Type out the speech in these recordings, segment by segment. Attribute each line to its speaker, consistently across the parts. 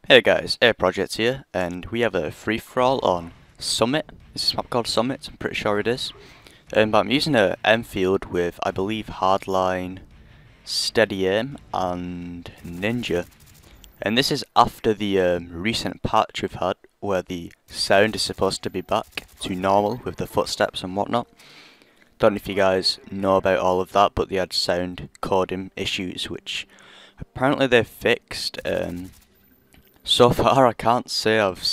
Speaker 1: Hey guys, Air Project here, and we have a free-for-all on Summit. Is this map called Summit? I'm pretty sure it is. But I'm using a Enfield with, I believe, Hardline, Steady Aim, and Ninja. And this is after the recent patch we've had, where the sound is supposed to be back to normal with the footsteps and whatnot. Don't know if you guys know about all of that, but they had sound coding issues, which apparently they've fixed. So far, I can't say I've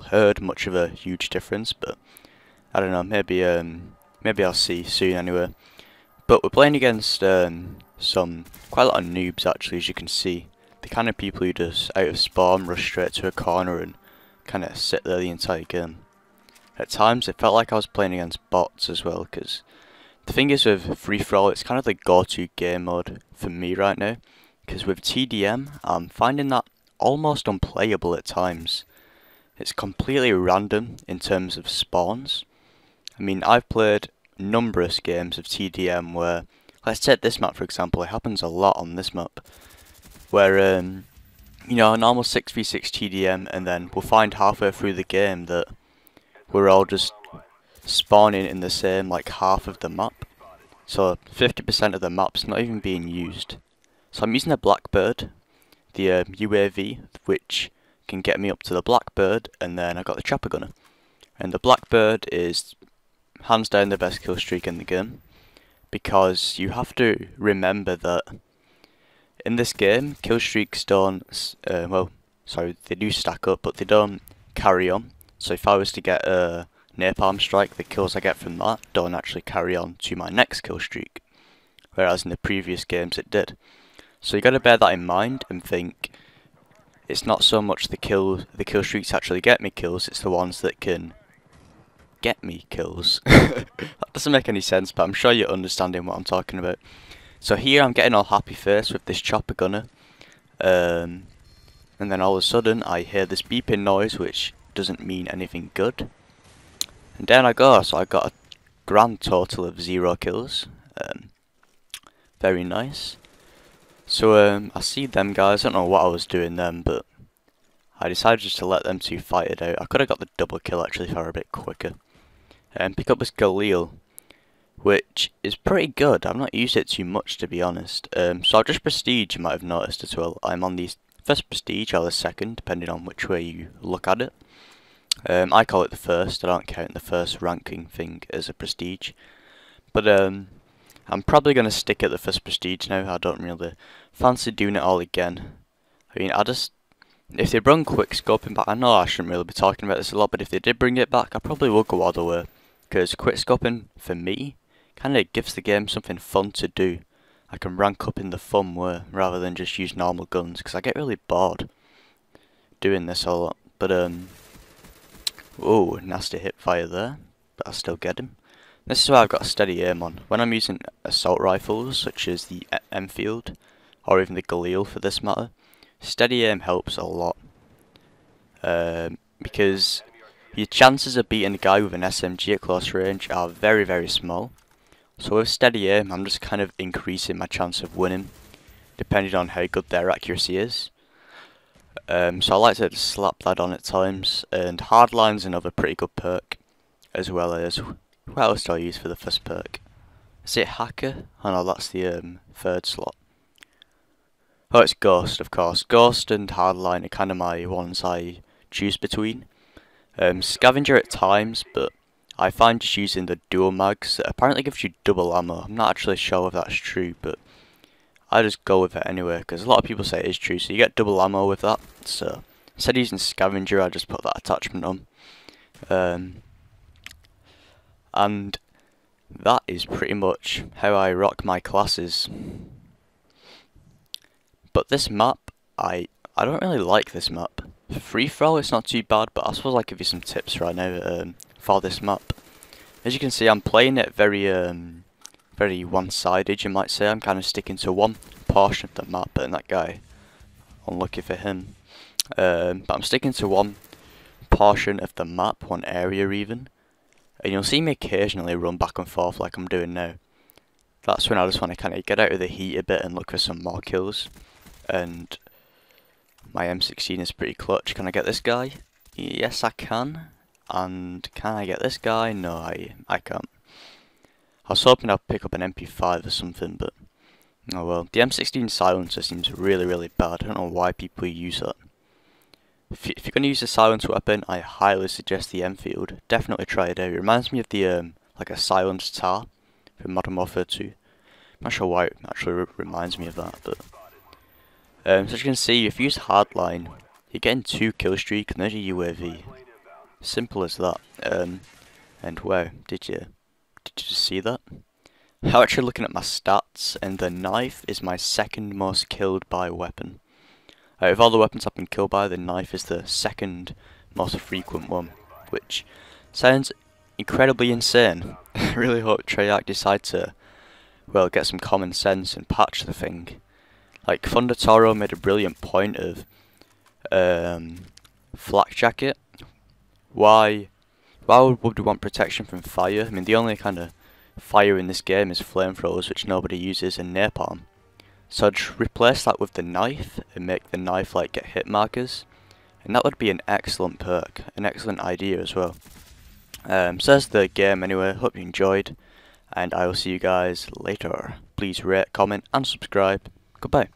Speaker 1: heard much of a huge difference, but I don't know. Maybe I'll see soon anyway. But we're playing against some quite a lot of noobs actually, as you can see. The kind of people who just out of spawn rush straight to a corner and kind of sit there the entire game. At times, it felt like I was playing against bots as well, because the thing is with free for all, it's kind of the go-to game mode for me right now. Because with TDM, I'm finding that almost unplayable at times. It's completely random in terms of spawns. I mean, I've played numerous games of TDM where, let's take this map for example, it happens a lot on this map, where you know, a normal 6v6 TDM, and then we'll find halfway through the game that we're all just spawning in the same like half of the map. So 50% of the map's not even being used. So I'm using a Blackbird, the UAV, which can get me up to the Blackbird, and then I got the chopper gunner. And the Blackbird is hands down the best kill streak in the game, because you have to remember that in this game, kill streaks don't, they do stack up, but they don't carry on. So if I was to get a napalm strike, the kills I get from that don't actually carry on to my next kill streak, whereas in the previous games it did. So you got to bear that in mind and think it's not so much the kill streaks actually get me kills, it's the ones that can get me kills. That doesn't make any sense, but I'm sure you're understanding what I'm talking about. So here I'm getting all happy face with this chopper gunner, and then all of a sudden I hear this beeping noise which doesn't mean anything good, and down I go. So I got a grand total of 0 kills. Very nice. So I see them guys, I don't know what I was doing then, but I decided just to let them two fight it out. I could have got the double kill actually if I were a bit quicker. And pick up this Galil, which is pretty good. I've not used it too much to be honest. So I'll just prestige, you might have noticed as well. I'm on the first prestige or the second, depending on which way you look at it. I call it the first, I don't count the first ranking thing as a prestige. But I'm probably going to stick at the first prestige now. I don't really fancy doing it all again. I mean, if they bring quick scoping back, I know I shouldn't really be talking about this a lot, but if they did bring it back, I probably would go all the way. Because quick scoping, for me, kind of gives the game something fun to do. I can rank up in the fun way, rather than just use normal guns, because I get really bored doing this a lot. But, oh, nasty hip fire there, but I still get him. This is why I've got a steady aim on. When I'm using assault rifles, such as the Enfield, or even the Galil for this matter, steady aim helps a lot. Because your chances of beating a guy with an SMG at close range are very, very small. So with steady aim, I'm just kind of increasing my chance of winning, depending on how good their accuracy is. So I like to just slap that on at times, and Hardline's another pretty good perk, as well as... what else do I use for the first perk? Is it Hacker? Oh no, that's the third slot. Oh, it's Ghost, of course. Ghost and Hardline are kind of my ones I choose between. Scavenger at times, but I find just using the dual mags that apparently gives you double ammo. I'm not actually sure if that's true, but I just go with it anyway, because a lot of people say it is true, so you get double ammo with that. So instead of using Scavenger, I just put that attachment on. And that is pretty much how I rock my classes. But this map, I don't really like this map. For free for all, it's not too bad, but I suppose I'll give you some tips right now for this map. As you can see, I'm playing it very one-sided, you might say. I'm kind of sticking to one portion of the map, and that guy, unlucky for him. But I'm sticking to one portion of the map, one area even. And you'll see me occasionally run back and forth like I'm doing now. That's when I just want to kind of get out of the heat a bit and look for some more kills. And my M16 is pretty clutch. Can I get this guy? Yes, I can. And can I get this guy? No, I can't. I was hoping I'd pick up an MP5 or something, but oh well. The M16 silencer seems really bad. I don't know why people use that. If you're going to use a silenced weapon, I highly suggest the Enfield. Definitely try it out. It reminds me of the like a silenced tar from Modern Warfare 2. I'm not sure why it actually reminds me of that, but so as you can see, if you use hardline, you're getting 2 kill streak and there's your UAV. Simple as that. And wow, did you just see that? I'm actually looking at my stats, and the knife is my second most killed by weapon. Of all the weapons I've been killed by, the knife is the second most frequent one, which sounds incredibly insane. I really hope Treyarch decide to, well, get some common sense and patch the thing. Like, Thunder Toro made a brilliant point of flak jacket. Why would we want protection from fire? I mean, the only kind of fire in this game is flamethrowers, which nobody uses, and napalm. So I'd replace that with the knife and make the knife like get hit markers, and that would be an excellent perk, an excellent idea as well. So that's the game anyway. Hope you enjoyed, and I will see you guys later. Please rate, comment, and subscribe. Goodbye.